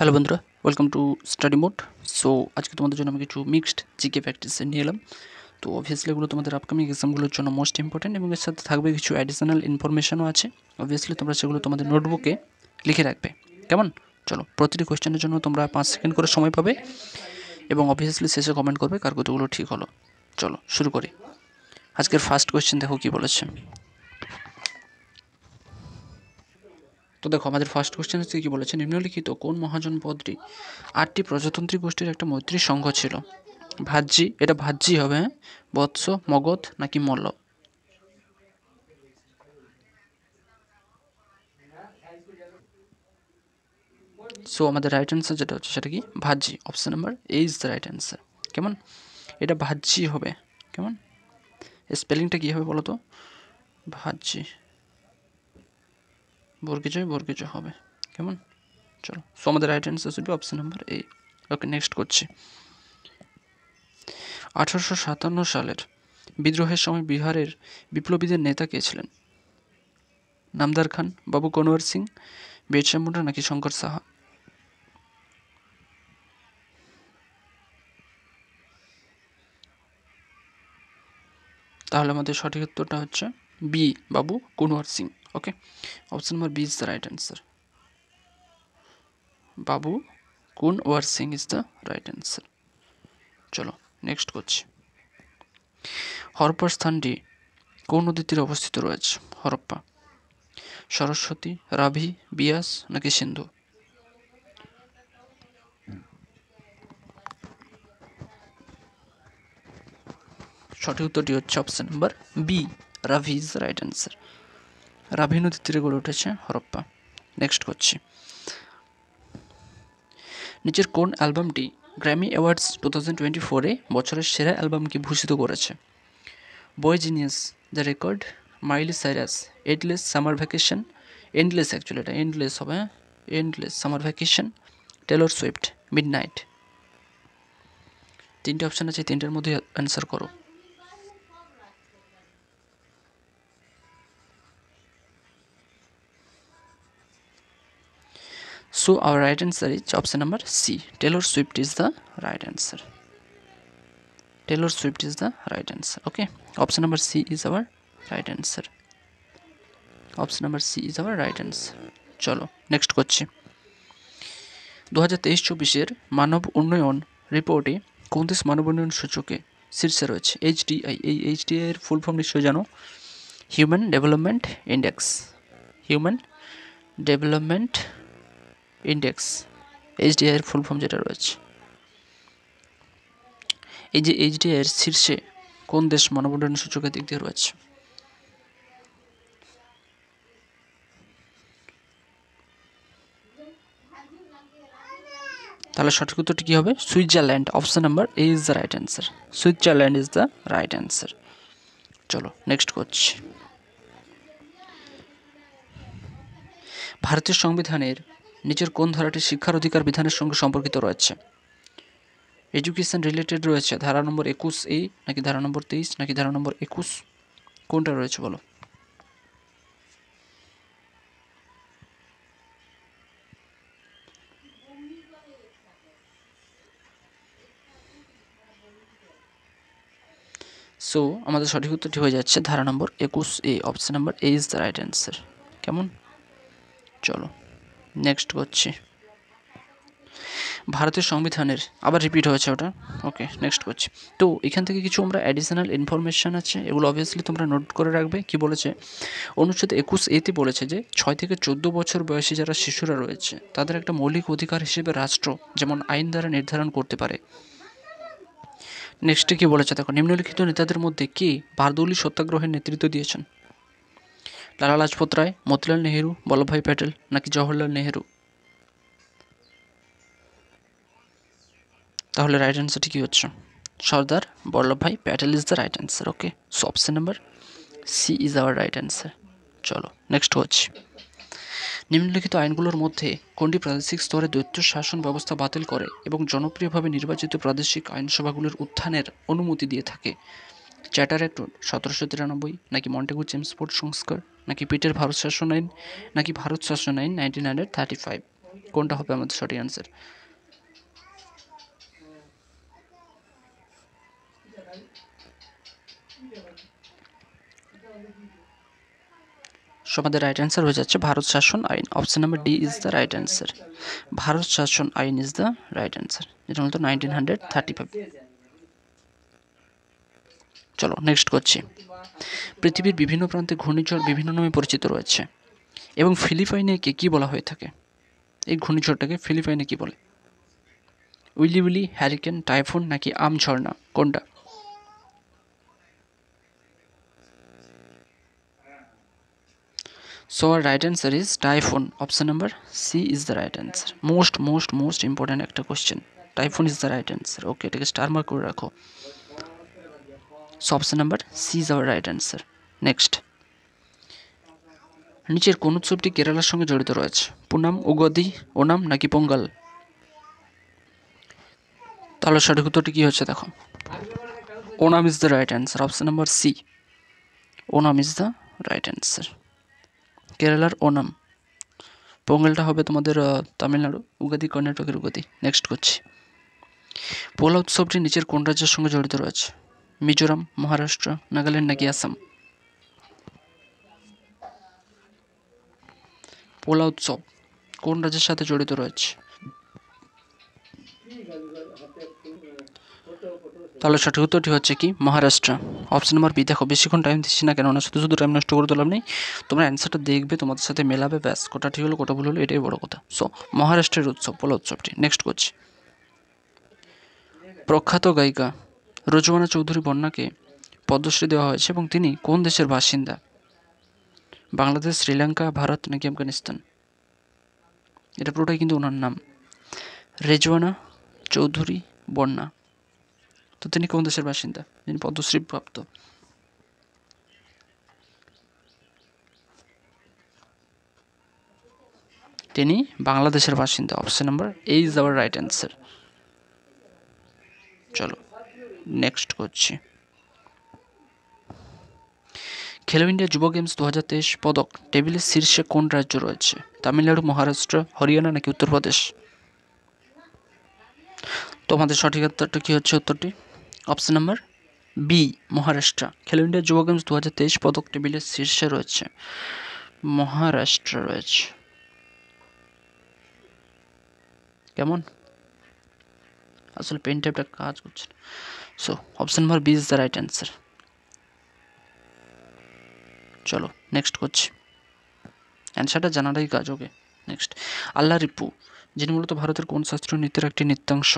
Hello বন্ধুরা, welcome to study mode. So আজকে তোমাদের জন্য আমি কিছু মিক্সড জিকে প্র্যাকটিস নিয়ে এলাম। তো অবভিয়াসলি এগুলো তোমাদের আপকামিং এক্সামগুলোর জন্য মোস্ট ইম্পর্টেন্ট এবং এর সাথে থাকবে কিছু অ্যাডিশনাল ইনফরমেশনও আছে। অবভিয়াসলি তোমরা সেগুলো তোমাদের নোটবুকে লিখে রাখবে। কেমন? চলো, প্রতিটি কোয়েশ্চেনের জন্য তোমরা 5 সেকেন্ড করে সময় পাবে এবং অবভিয়াসলি শেষে কমেন্ট করবে কার কতগুলো ঠিক হলো। চলো শুরু করি। আজকের ফার্স্ট কোয়েশ্চেন দেখো কী বলেছে। তো দেখো আমাদের ফার্স্ট কোশ্চেন হচ্ছে কী বলেছে, নিম্নলিখিত কোন মহাজন পদটি 8টি প্রজাতন্ত্রী গোষ্ঠীর একটা মৈত্রী সংঘ ছিল? ভাজ্যি, এটা ভাজ্যি হবে, হ্যাঁ? বৎস, মগধ নাকি মল্ল? সো আমাদের রাইট অ্যান্সার যেটা হচ্ছে সেটা কি Vajji. Option number A is the right answer. কেমন? এটা ভাজ্যি হবে। কেমন? স্পেলিংটা কী হবে বলো তো? ভাজ্যি, বর্গিজয় হবে। কেমন? চলো, সো আমাদের right answer should be option number A. Okay, next করছি। 1857 সালের বিদ্রোহের সময় বিহারের বিপ্লবীদের নেতা কে ছিলেন? নামদার খান, বাবু কনওয়ার সিং, বিরসা মুন্ডা নাকি শঙ্কর সাহা? তাহলে আমাদের সঠিক উত্তরটা হচ্ছে B, Babu Kunwar Singh. Okay, option number B is the right answer. Babu Kunwar Singh is the right answer. চলো নেক্সট করছি। হরপ্পার স্থানটি কোন নদীর তীরে অবস্থিত রয়েছে? হরপ্পা, সরস্বতী, রাভি, বিয়াস নাকি সিন্ধু? সঠিক উত্তরটি হচ্ছে option number B, Ravi is the right answer. Ravi নদীর তীরে গড়ে উঠেছে হরপ্পা। নেক্সট করছি। নিচের কোন অ্যালবামটি গ্র্যামি অ্যাওয়ার্ডস 2024-এ বছরের সেরা অ্যালবামকে ভূষিত করেছে? Boy Genius, The Record, Miley Cyrus, Endless Summer Vacation, endless actually এটা এন্ডলেস হবে, Endless Summer Vacation, Taylor Swift, Midnight. তিনটে অপশান আছে, তিনটের মধ্যে অ্যান্সার করো। So our right answer is option number C. Taylor Swift is the right answer. Taylor Swift is the right answer. Okay. Option number C is our right answer. Option number C is our right answer. চলো next করছি। 2023-24 মানব উন্নয়ন রিপোর্টে কোন দেশ মানব উন্নয়ন সূচকে শীর্ষে রয়েছে? HDI, এই HDI এর ফুল ফর্ম নিশ্চয়ই জানো, human development index. Human development index, HDI এর ফুল ফর্ম যেটা রয়েছে। এই যে HDI এর শীর্ষে কোন দেশ মানব উন্নয়ন সূচকের দিক দিয়ে রয়েছে? তাহলে সঠিক উত্তরটি কী হবে? Switzerland. Option number A is the right answer. Switzerland is the right answer. চলো নেক্সট করছি। ভারতীয় সংবিধানের নিচের কোন ধারাটি শিক্ষার অধিকার বিধানের সঙ্গে সম্পর্কিত রয়েছে? এডুকেশন রিলেটেড রয়েছে ধারা নম্বর 21A নাকি ধারা নম্বর 23 নাকি ধারা নম্বর 21? কোনটা রয়েছে বলো? সো আমাদের সঠিক উত্তরটি হয়ে যাচ্ছে ধারা নম্বর 21A। Option number A is the right answer. কেমন? চলো নেক্সট করছি। ভারতের সংবিধানের আবার রিপিট হয়েছে ওটা। ওকে, নেক্সট করছি। তো এখান থেকে কিছু আমরা অ্যাডিশনাল ইনফরমেশান আছে, এগুলো অবভিয়াসলি তোমরা নোট করে রাখবে। কি বলেছে? অনুচ্ছেদ 21A-তে বলেছে যে 6 থেকে 14 বছর বয়সী যারা শিশুরা রয়েছে তাদের একটা মৌলিক অধিকার হিসেবে রাষ্ট্র যেমন আইন দ্বারা নির্ধারণ করতে পারে। নেক্সটে কী বলেছে দেখো, নিম্নলিখিত নেতাদের মধ্যে কে বারদৌলি সত্যাগ্রহের নেতৃত্ব দিয়েছেন? লালা লাজপত রায়, মতিলাল নেহেরু, বল্লভভাই প্যাটেল নাকি জওহরলাল নেহেরু? তাহলে রাইট অ্যান্সারটি কী হচ্ছে? Sardar Vallabhbhai Patel is the right answer. Okay, so option number C is our right answer. চলো নেক্সট হচ্ছে। নিম্নলিখিত আইনগুলোর মধ্যে কোনটি প্রাদেশিক স্তরে দ্বৈত শাসন ব্যবস্থা বাতিল করে এবং জনপ্রিয়ভাবে নির্বাচিত প্রাদেশিক আইনসভাগুলির উত্থানের অনুমতি দিয়ে থাকে? চার্টার অ্যাক্ট 1793 নাকি মন্টেগু চেমসফোর্ড সংস্কার নাকি পিটের ভারত শাসন আইন নাকি ভারত শাসন আইন 1935? কোনটা হবে আমাদের সঠিক অ্যান্সার? সো আমাদের রাইট অ্যান্সার হয়ে যাচ্ছে ভারত শাসন আইন। Option number D is the right answer. Bharat শাসন আইন ইজ দ্য রাইট অ্যান্সার, যেটা মূলত 1935। চলো নেক্সট করছি। পৃথিবীর বিভিন্ন প্রান্তে ঘূর্ণিঝড় বিভিন্ন নামে পরিচিত রয়েছে এবং ফিলিপাইনে কী বলা হয়ে থাকে? এই ঘূর্ণিঝড়টাকে ফিলিপাইনে কী বলে? উইলি উইলি, হ্যারিকেন, টাইফুন নাকি আম ঝর্ণা, কোনটা? So our right answer is typhoon. Option number C is the right answer. Most important একটা question. Typhoon is the right answer. Okay, এটাকে স্টার মার্ক করে রাখো। So option number C is our right answer. Next. নিচের কোন উৎসবটি কেরালার সঙ্গে জড়িত রয়েছে? পুনাম, উগাদি, ওনাম নাকি পোঙ্গল? তাহলে সঠিক উত্তরটি কি হচ্ছে দেখো। Onam is the right answer. Option number C, Onam is the right answer. কেরালার ওনাম, পোঙ্গলটা হবে তোমাদের তামিলনাড়ু, উগাদি কর্ণাটকের উগাদি। নেক্সট করছি। পোলা উৎসবটি নিচের কোন রাজ্যের সঙ্গে জড়িত রয়েছে? মিজোরাম, মহারাষ্ট্র, নাগাল্যান্ড নাকি আসাম? পোলা উৎসব কোন রাজ্যের সাথে জড়িত রয়েছে? তাহলে সঠিক উত্তরটি হচ্ছে কি মহারাষ্ট্র। Option number B. দেখো বেশিক্ষণ টাইম দিচ্ছি না, কেননা শুধু টাইম নষ্ট করে তোলাম নেই, তোমরা অ্যান্সারটা দেখবে, তোমাদের সাথে মেলাবে, ব্যাস। কোটা ঠিক হলো কোটা ভুল হলো, এটাই বড় কথা। সো মহারাষ্ট্রের উৎসব পোলা উৎসবটি। নেক্সট করছি। প্রখ্যাত গায়িকা রোজওয়ানা চৌধুরী বন্যাকে পদ্মশ্রী দেওয়া হয়েছে এবং তিনি কোন দেশের বাসিন্দা? বাংলাদেশ, শ্রীলঙ্কা, ভারত নাকি আফগানিস্তান? এটা পুরোটাই কিন্তু ওনার নাম, রেজওয়ানা চৌধুরী বন্যা। তো তিনি কোন দেশের বাসিন্দা যিনি পদ্মশ্রী প্রাপ্ত? তিনি বাংলাদেশের বাসিন্দা। Option number A is our right answer. চলো নেক্সট করছি। খেলো ইন্ডিয়া যুব গেমস 2023 পদক টেবিলের শীর্ষে কোন রাজ্য রয়েছে? তামিলনাড়ু, মহারাষ্ট্র, হরিয়ানা নাকি উত্তরপ্রদেশ? তোমাদের সঠিক উত্তরটা কি হচ্ছে? উত্তরটি অপশন নাম্বার বি, মহারাষ্ট্র। খেলো ইন্ডিয়া যুব গেমস 2023 পদক টেবিলের শীর্ষে রয়েছে মহারাষ্ট্র রয়েছে। কেমন? আসলে পেন ট্যাপটা কাজ করছে। So option number B is the right answer. চলো নেক্সট করছি, অ্যান্সারটা জানাটাই কাজ। Okay next. আল্লাহ রিপু যিনি মূলত ভারতের কোন শাস্ত্রীয় নৃত্যের একটি নৃত্যাংশ,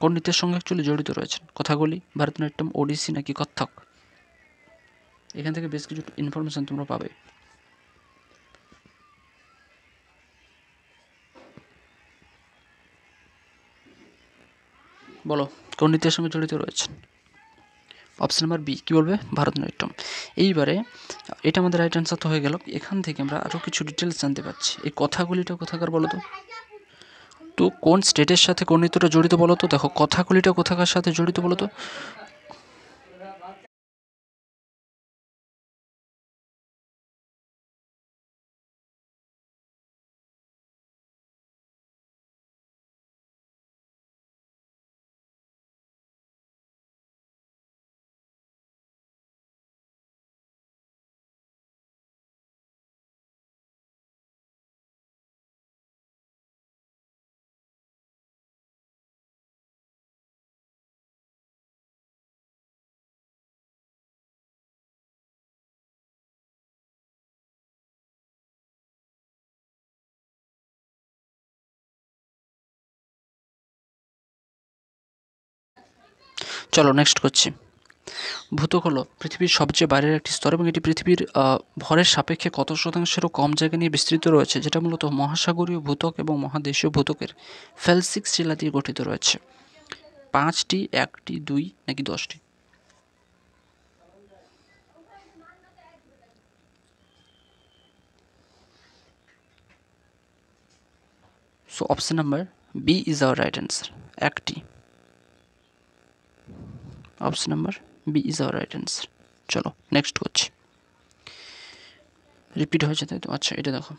কোন নৃত্যের সঙ্গে অ্যাকচুয়ালি জড়িত রয়েছেন? কথাকলি, ভারতনাট্যম, ওডিসি নাকি কত্থক? এখান থেকে বেশ কিছু ইনফরমেশন তোমরা পাবে। বলো কোন নৃত্যের সঙ্গে জড়িত রয়েছেন? অপশন নাম্বার বি, কী বলবে? ভারতনাট্যম। এইবারে এটা আমাদের রাইট অ্যান্সার তো হয়ে গেল। এখান থেকে আমরা আরও কিছু ডিটেলস জানতে পারছি। এই কথাগুলিটা কোথাকার বলো তো? তো কোন স্টেটের সাথে কোন নৃত্যটা জড়িত বলো তো? দেখো কথাগুলিটা কোথাকার সাথে জড়িত বলো তো? চলো নেক্সট করছি। ভূত্বক হলো পৃথিবীর সবচেয়ে বাইরের একটি স্তর এবং এটি পৃথিবীর ভরের সাপেক্ষে কত শতাংশেরও কম জায়গা নিয়ে বিস্তৃত রয়েছে, যেটা মূলত মহাসাগরীয় ভূত্বক এবং মহাদেশীয় ভূত্বকের ফেলসিক শিলা দিয়ে গঠিত রয়েছে। 5টি, 1টি, 2 নাকি 10টি? So option number B is our right answer, 1টি। Option number B is our right answer. চলো নেক্সট করছি। রিপিট হয়েছে তাই তো? আচ্ছা এটা দেখো,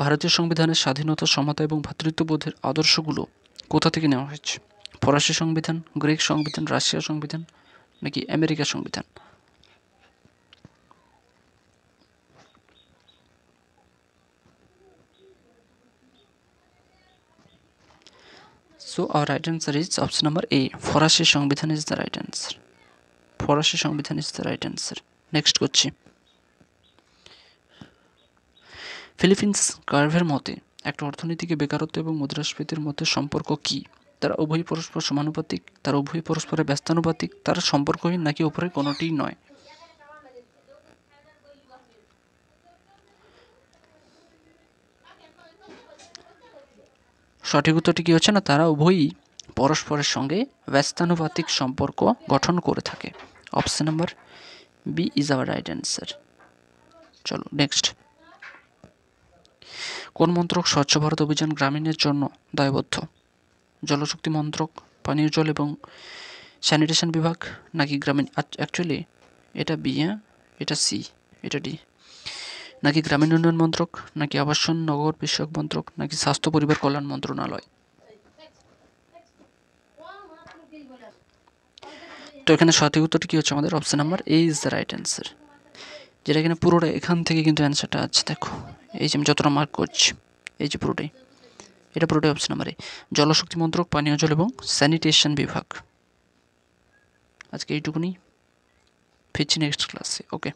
ভারতীয় সংবিধানের স্বাধীনতা, সমতা এবং ভ্রাতৃত্ববোধের আদর্শগুলো কোথা থেকে নেওয়া হয়েছে? ফরাসি সংবিধান, গ্রিক সংবিধান, রাশিয়া সংবিধান নাকি আমেরিকা সংবিধান? So our right answer is option number A. ফরাসি সংবিধান is the right answer. ফরাসি সংবিধান is the right answer. Next করছি। ফিলিপিন্স কার্ভের মতে একটা অর্থনীতিকে বেকারত্ব এবং মুদ্রাস্ফীতির মধ্যে সম্পর্ক কি? তারা উভয় পরস্পর সমানুপাতিক, তারা উভয় পরস্পরের ব্যস্তানুপাতিক, তারা সম্পর্কহীন নাকি উপরে কোনোটিই নয়? সঠিক উত্তরটি কী হচ্ছে না, তারা উভয়ই পরস্পরের সঙ্গে ব্যস্তানুপাতিক সম্পর্ক গঠন করে থাকে। Option number B is our right answer. চলো নেক্সট। কোন মন্ত্রক স্বচ্ছ ভারত অভিযান গ্রামীণের জন্য দায়বদ্ধ? জলশক্তি মন্ত্রক, পানীয় জল এবং স্যানিটেশন বিভাগ নাকি গ্রামীণ, অ্যাকচুয়ালি এটা বি, এটা সি, এটা ডি, নাকি গ্রামীণ উন্নয়ন মন্ত্রক, নাকি আবাসন নগর বিষয়ক মন্ত্রক, নাকি স্বাস্থ্য পরিবার কল্যাণ মন্ত্রণালয়? তো এখানে সঠিক উত্তরটি কী হচ্ছে আমাদের? Option number A is the right answer. যেটা এখানে পুরোটা এখান থেকে কিন্তু অ্যান্সারটা আছে, দেখো এই যে আমি যতটা মার্ক করছি, এই যে পুরোটাই, এটা পুরোটাই অপশন নাম্বার এ, জলশক্তি মন্ত্রক, পানীয় জল এবং স্যানিটেশন বিভাগ। আজকে এইটুকুনি, ফিরছি নেক্সট ক্লাসে। ওকে।